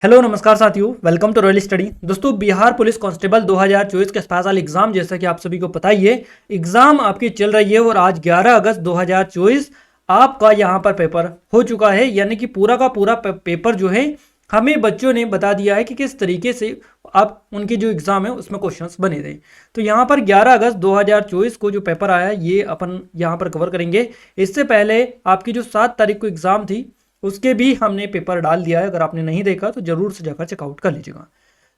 Hello नमस्कार साथियों, welcome to royal study. दोस्तों, बिहार पुलिस कांस्टेबल 2024 का स्पेशल एग्जाम, जैसा कि आप सभी को पता ही है, एग्जाम आपकी चल रही है और आज 11 अगस्त 2024 आपका यहां पर पेपर हो चुका है। यानी कि पूरा का पूरा पेपर जो है हमें बच्चों ने बता दिया है कि किस तरीके से आप उनके जो एग्जाम है उसमें क्वेश्चंस बने थे। तो यहाँ पर 11 अगस्त 2024 को जो पेपर आया ये अपन यहाँ पर कवर करेंगे। इससे पहले आपकी जो 7 तारीख को एग्जाम थी उसके भी हमने पेपर डाल दिया है। अगर आपने नहीं देखा तो जरूर से जाकर चेकआउट कर लीजिएगा।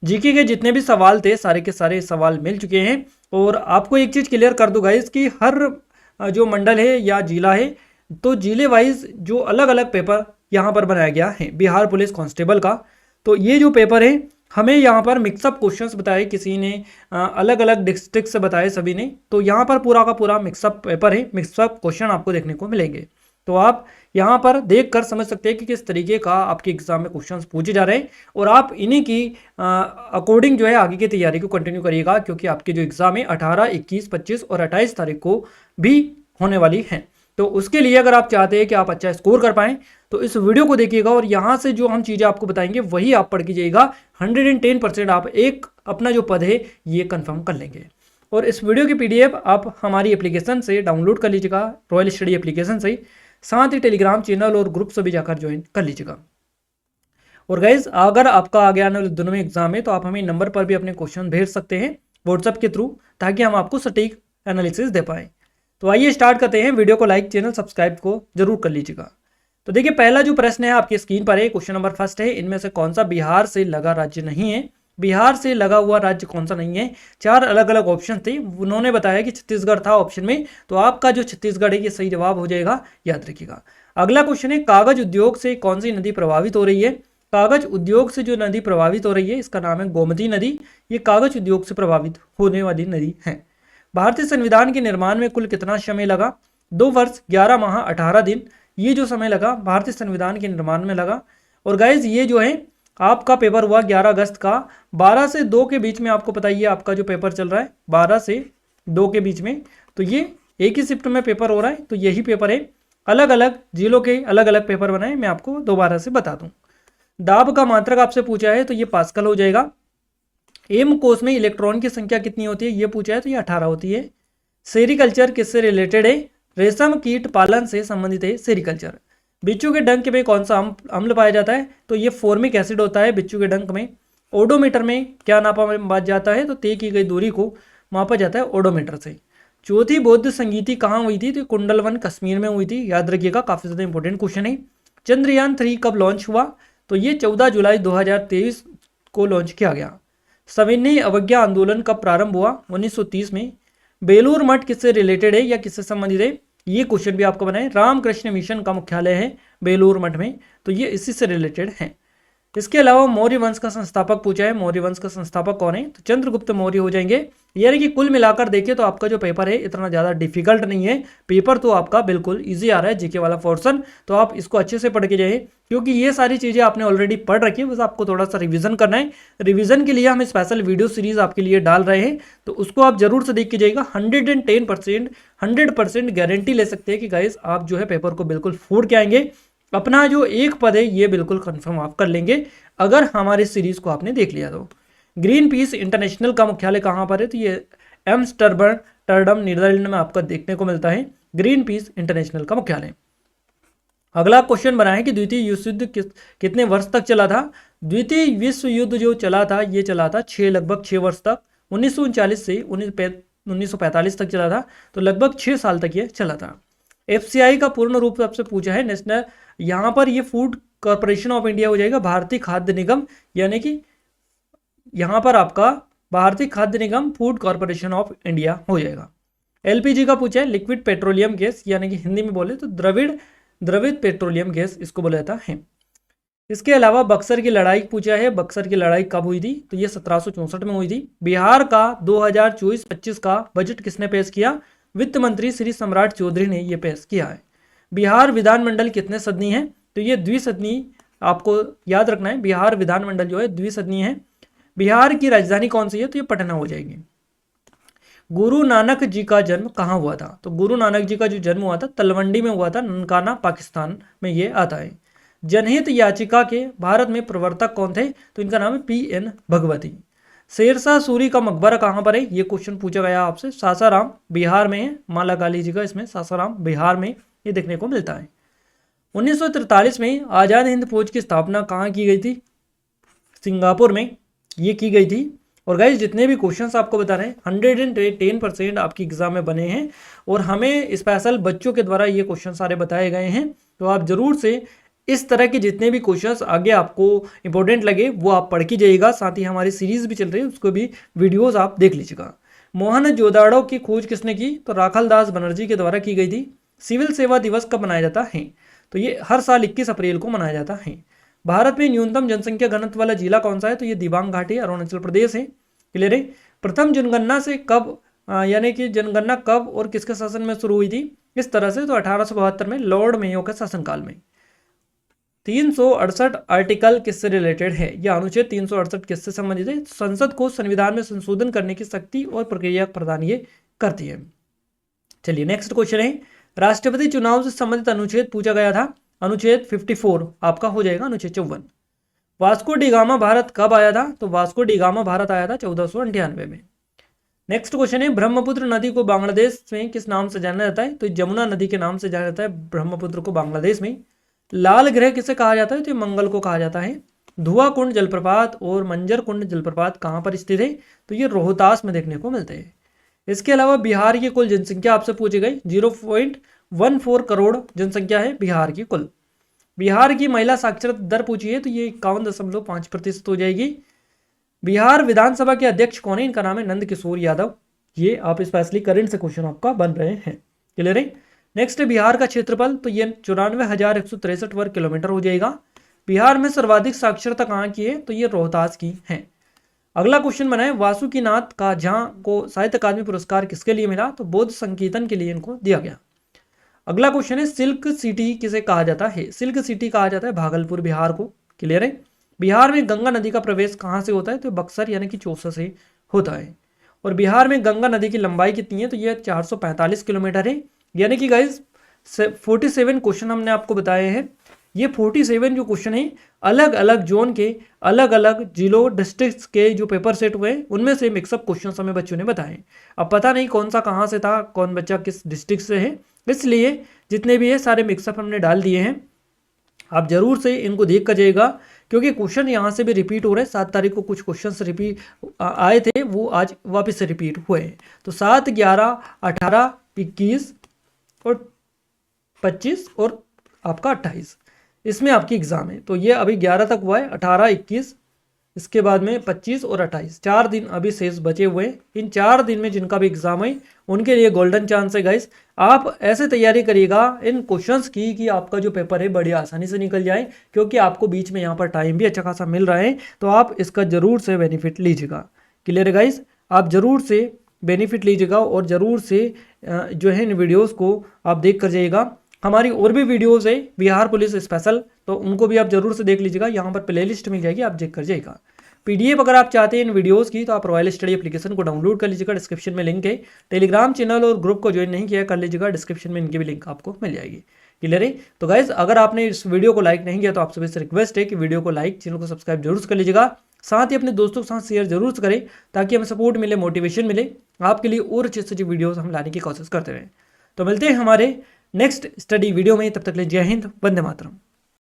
जीके के जितने भी सवाल थे सारे के सारे सवाल मिल चुके हैं। और आपको एक चीज़ क्लियर कर दूँ गाइस कि हर जो मंडल है या जिला है तो जिले वाइज जो अलग अलग पेपर यहाँ पर बनाया गया है बिहार पुलिस कांस्टेबल का। तो ये जो पेपर है हमें यहाँ पर मिक्सअप क्वेश्चंस बताए, किसी ने अलग अलग डिस्ट्रिक्ट से बताए सभी ने। तो यहाँ पर पूरा का पूरा मिक्सअप पेपर है, मिक्सअप क्वेश्चन आपको देखने को मिलेंगे। तो आप यहाँ पर देख कर समझ सकते हैं कि किस तरीके का आपके एग्जाम में क्वेश्चंस पूछे जा रहे हैं और आप इन्हीं की अकॉर्डिंग जो है आगे की तैयारी को कंटिन्यू करिएगा, क्योंकि आपके जो एग्जाम है 18, 21, 25 और 28 तारीख को भी होने वाली है। तो उसके लिए अगर आप चाहते हैं कि आप अच्छा स्कोर कर पाएं तो इस वीडियो को देखिएगा और यहाँ से जो हम चीज़ें आपको बताएंगे वही आप पढ़ कीजिएगा। 110% आप एक अपना जो पद है ये कंफर्म कर लेंगे। और इस वीडियो की PDF आप हमारी एप्लीकेशन से डाउनलोड कर लीजिएगा, रॉयल स्टडी एप्लीकेशन से। साथ ही टेलीग्राम चैनल और ग्रुप से भी जाकर ज्वाइन कर लीजिएगा। और गाइज अगर आपका आगे आने वाले दिनों में एग्जाम है तो आप हमें नंबर पर भी अपने क्वेश्चन भेज सकते हैं व्हाट्सएप के थ्रू, ताकि हम आपको सटीक एनालिसिस दे पाएँ। तो आइए स्टार्ट करते हैं। वीडियो को लाइक, चैनल सब्सक्राइब को जरूर कर लीजिएगा। तो देखिए, पहला जो प्रश्न है आपकी स्क्रीन पर है, क्वेश्चन नंबर फर्स्ट है, इनमें से कौन सा बिहार से लगा राज्य नहीं है। बिहार से लगा हुआ राज्य कौन सा नहीं है। 4 अलग अलग ऑप्शन थे, उन्होंने बताया कि छत्तीसगढ़ था ऑप्शन में। तो आपका जो छत्तीसगढ़ है ये सही जवाब हो जाएगा, याद रखिएगा। अगला क्वेश्चन है, कागज उद्योग से कौन सी नदी प्रभावित हो रही है। कागज उद्योग से जो नदी प्रभावित हो रही है इसका नाम है गोमती नदी। ये कागज उद्योग से प्रभावित होने वाली नदी है। भारतीय संविधान के निर्माण में कुल कितना समय लगा। 2 वर्ष 11 माह 18 दिन ये जो समय लगा भारतीय संविधान के निर्माण में लगा। और गाइज ये जो है आपका पेपर हुआ 11 अगस्त का 12 से 2 के बीच में। आपको पता ही है आपका जो पेपर चल रहा है 12 से 2 के बीच में। तो ये एक ही शिफ्ट में पेपर हो रहा है। तो यही पेपर है, अलग अलग जिलों के अलग अलग पेपर बनाए। मैं आपको दोबारा से बता दूं। दाब का मात्रक आपसे पूछा है तो ये पास्कल हो जाएगा। एम कोष में इलेक्ट्रॉन की संख्या कितनी होती है ये पूछा है तो ये 18 होती है। सेरिकल्चर किससे रिलेटेड है। रेशम कीट पालन से संबंधित है सेरिकल्चर। बिच्छू के डंक में कौन सा अम्ल पाया जाता है तो ये फॉर्मिक एसिड होता है बिच्छू के डंक में। ओडोमीटर में क्या नापा जाता है तो तय की गई दूरी को मापा जाता है ओडोमीटर से। चौथी बौद्ध संगीति कहाँ हुई थी तो कुंडलवन कश्मीर में हुई थी, याद रखिएगा, काफी ज्यादा इंपॉर्टेंट क्वेश्चन है। चंद्रयान 3 कब लॉन्च हुआ तो ये 14 जुलाई 2023 को लॉन्च किया गया। सविनय अवज्ञा आंदोलन कब प्रारंभ हुआ 1930 में। बेलूर मठ किससे रिलेटेड है या किससे संबंधित है ये क्वेश्चन भी आपको बनाए। रामकृष्ण मिशन का मुख्यालय है बेलूर मठ में, तो ये इसी से रिलेटेड है। इसके अलावा मौर्य वंश का संस्थापक पूछा है, मौर्य वंश का संस्थापक कौन है तो चंद्रगुप्त मौर्य हो जाएंगे। यानी कि कुल मिलाकर देखिए तो आपका जो पेपर है इतना ज़्यादा डिफिकल्ट नहीं है। पेपर तो आपका बिल्कुल इजी आ रहा है, जीके वाला पोर्शन। तो आप इसको अच्छे से पढ़ के जाइए, क्योंकि ये सारी चीज़ें आपने ऑलरेडी पढ़ रखी है, बस आपको थोड़ा सा रिवीजन करना है। रिवीजन के लिए हम स्पेशल वीडियो सीरीज आपके लिए डाल रहे हैं, तो उसको आप जरूर से देख के जाइएगा। 110% गारंटी ले सकते हैं कि गाइस आप जो है पेपर को बिल्कुल फोड़ के आएंगे। अपना जो एक पद है ये बिल्कुल कंफर्म आप कर लेंगे अगर हमारे सीरीज को आपने देख लिया तो। ग्रीन पीस इंटरनेशनल का मुख्यालय कहाँ पर है तो ये एम्स्टर्डम नीदरलैंड में आपका देखने को मिलता है ग्रीन पीस इंटरनेशनल का मुख्यालय। अगला क्वेश्चन बना है कि द्वितीय विश्व युद्ध कितने वर्ष तक चला था। द्वितीय विश्व युद्ध जो चला था ये चला था लगभग 6 वर्ष तक। 1939 से 1945 तक चला था, तो लगभग 6 साल तक ये चला था। FCI का पूर्ण रूप आपसे पूछा है, नेशनल, यहाँ पर ये फूड कॉर्पोरेशन ऑफ इंडिया हो जाएगा, भारतीय खाद्य निगम। यानी कि यहाँ पर आपका भारतीय खाद्य निगम फूड कॉर्पोरेशन ऑफ इंडिया हो जाएगा। LPG का पूछा है, लिक्विड पेट्रोलियम गैस, यानी कि हिंदी में बोले तो द्रवित पेट्रोलियम गैस इसको बोला जाता है। इसके अलावा बक्सर की लड़ाई पूछा है, बक्सर की लड़ाई कब हुई थी तो ये 1764 में हुई थी। बिहार का 2024-25 का बजट किसने पेश किया, वित्त मंत्री श्री सम्राट चौधरी ने ये पेश किया है। बिहार विधानमंडल कितने सदनी है तो ये द्विसदनी, आपको याद रखना है, बिहार विधानमंडल जो है द्विसदनी है। बिहार की राजधानी कौन सी है तो ये पटना हो जाएगी। गुरु नानक जी का जन्म कहाँ हुआ था तो गुरु नानक जी का जो जन्म हुआ था तलवंडी में हुआ था, ननकाना पाकिस्तान में ये आता है। जनहित याचिका के भारत में प्रवर्तक कौन थे? तो इनका नाम है P.N. भगवती। शेरशाह सूरी का मकबरा कहाँ पर है? ये क्वेश्चन पूछा गया आपसे। सासाराम बिहार में है, मां लगा लीजिएगा इसमें, सासाराम बिहार में ये देखने को मिलता है। 1943 में आज़ाद हिंद फौज की स्थापना कहाँ की गई थी? सिंगापुर में ये की गई थी। और गाइस जितने भी क्वेश्चंस आपको बता रहे हैं 110% आपकी एग्जाम में बने हैं और हमें स्पेशल बच्चों के द्वारा ये क्वेश्चन सारे बताए गए हैं। तो आप जरूर से इस तरह के जितने भी क्वेश्चंस आगे आपको इंपॉर्टेंट लगे वो आप पढ़ के जाइएगा। साथ ही हमारी सीरीज भी चल रही है, उसको भी वीडियोस आप देख लीजिएगा। मोहनजोदाड़ो की खोज किसने की? तो राखालदास बनर्जी के द्वारा की गई थी। सिविल सेवा दिवस कब मनाया जाता है? तो ये हर साल 21 अप्रैल को मनाया जाता है। भारत में न्यूनतम जनसंख्या घनत्व वाला जिला कौन सा है? तो ये दिबांग घाटी अरुणाचल प्रदेश है। क्लियर है। प्रथम जनगणना से कब यानी कि जनगणना कब और किसके शासन में शुरू हुई थी? इस तरह से तो 1872 में लॉर्ड मेयो के शासनकाल में। 368 आर्टिकल किससे रिलेटेड है? यह अनुच्छेद 368 किससे संबंधित है? संसद को संविधान में संशोधन करने की शक्ति और प्रक्रिया प्रदान ये करती है। चलिए नेक्स्ट क्वेश्चन है, राष्ट्रपति चुनाव से संबंधित अनुच्छेद पूछा गया था। अनुच्छेद 54 आपका हो जाएगा अनुच्छेद 54। वास्को डी गामा भारत कब आया था? तो वास्को डी गामा भारत आया था 1498 में। नेक्स्ट क्वेश्चन है, ब्रह्मपुत्र नदी को बांग्लादेश में किस नाम से जाना जाता है? तो जमुना नदी के नाम से जाना जाता है ब्रह्मपुत्र को बांग्लादेश में। लाल ग्रह किसे कहा जाता है? तो मंगल को कहा जाता है। धुआं कुंड जलप्रपात और मंजर कुंड जलप्रपात कहाँ पर स्थित है? तो ये रोहतास में देखने को मिलते हैं। इसके अलावा बिहार की कुल जनसंख्या आपसे पूछी गई, 0.14 करोड़ जनसंख्या है बिहार की कुल। बिहार की महिला साक्षरता दर पूछी है, तो ये 51.5% हो जाएगी। बिहार विधानसभा के अध्यक्ष कौन है? इनका नाम है नंद किशोर यादव। ये आप स्पेशली करंट से क्वेश्चन आपका बन रहे हैं। क्लियर है। नेक्स्ट बिहार का क्षेत्रफल, तो ये 94,163 वर्ग किलोमीटर हो जाएगा। बिहार में सर्वाधिक साक्षरता कहाँ की है? तो ये रोहतास की है। अगला क्वेश्चन बना है, वासुकीनाथ का झा को साहित्य अकादमी पुरस्कार किसके लिए मिला? तो बौद्ध संकीर्तन के लिए इनको दिया गया। अगला क्वेश्चन है, सिल्क सिटी किसे कहा जाता है? सिल्क सिटी कहा जाता है भागलपुर बिहार को। क्लियर है। बिहार में गंगा नदी का प्रवेश कहाँ से होता है? तो बक्सर यानी कि चौसा से होता है। और बिहार में गंगा नदी की लंबाई कितनी है? तो ये 445 किलोमीटर है। यानी कि गाइज 47 क्वेश्चन हमने आपको बताए हैं। ये 47 जो क्वेश्चन है अलग अलग जोन के अलग अलग जिलों डिस्ट्रिक्ट्स के जो पेपर सेट हुए उनमें से मिक्सअप क्वेश्चन हमें बच्चों ने बताए। अब पता नहीं कौन सा कहाँ से था, कौन बच्चा किस डिस्ट्रिक्ट से है, इसलिए जितने भी है सारे मिक्सअप हमने डाल दिए हैं। आप जरूर से इनको देख कर जाइएगा क्योंकि क्वेश्चन यहाँ से भी रिपीट हो रहे हैं। 7 तारीख को कुछ क्वेश्चन रिपीट आए थे, वो आज वापस से रिपीट हुए हैं। तो 7, 11, 18, 21 और 25 और आपका 28 इसमें आपकी एग्ज़ाम है। तो ये अभी 11 तक हुआ है, 18, 21, इसके बाद में 25 और 28, 4 दिन अभी शेष बचे हुए हैं। इन 4 दिन में जिनका भी एग्जाम है उनके लिए गोल्डन चांस है गाइस। आप ऐसे तैयारी करिएगा इन क्वेश्चंस की कि आपका जो पेपर है बड़ी आसानी से निकल जाए, क्योंकि आपको बीच में यहाँ पर टाइम भी अच्छा खासा मिल रहा है, तो आप इसका जरूर से बेनिफिट लीजिएगा। क्लियर है गाइस, आप जरूर से बेनिफिट लीजिएगा और ज़रूर से जो है इन वीडियोज़ को आप देख कर जाइएगा। हमारी और भी वीडियोज़ है बिहार पुलिस स्पेशल, तो उनको भी आप जरूर से देख लीजिएगा। यहाँ पर प्लेलिस्ट मिल जाएगी, आप देख कर जाइएगा। पीडीएफ अगर आप चाहते हैं इन वीडियोस की तो आप रॉयल स्टडी एप्लीकेशन को डाउनलोड कर लीजिएगा, डिस्क्रिप्शन में लिंक है। टेलीग्राम चैनल और ग्रुप को ज्वाइन नहीं किया कर लीजिएगा, डिस्क्रिप्शन में इनकी भी लिंक आपको मिल जाएगी। क्लियर है। तो गाइज अगर आपने इस वीडियो को लाइक नहीं किया तो आप सभी से रिक्वेस्ट है कि वीडियो को लाइक, चैनल को सब्सक्राइब जरूर कर लीजिएगा। साथ ही अपने दोस्तों के साथ शेयर जरूर करें ताकि हमें सपोर्ट मिले, मोटिवेशन मिले, आपके लिए और अच्छे अच्छी वीडियोस हम लाने की कोशिश करते रहें। तो मिलते हैं हमारे नेक्स्ट स्टडी वीडियो में, तब तक के लिए जय हिंद, वंदे मातरम।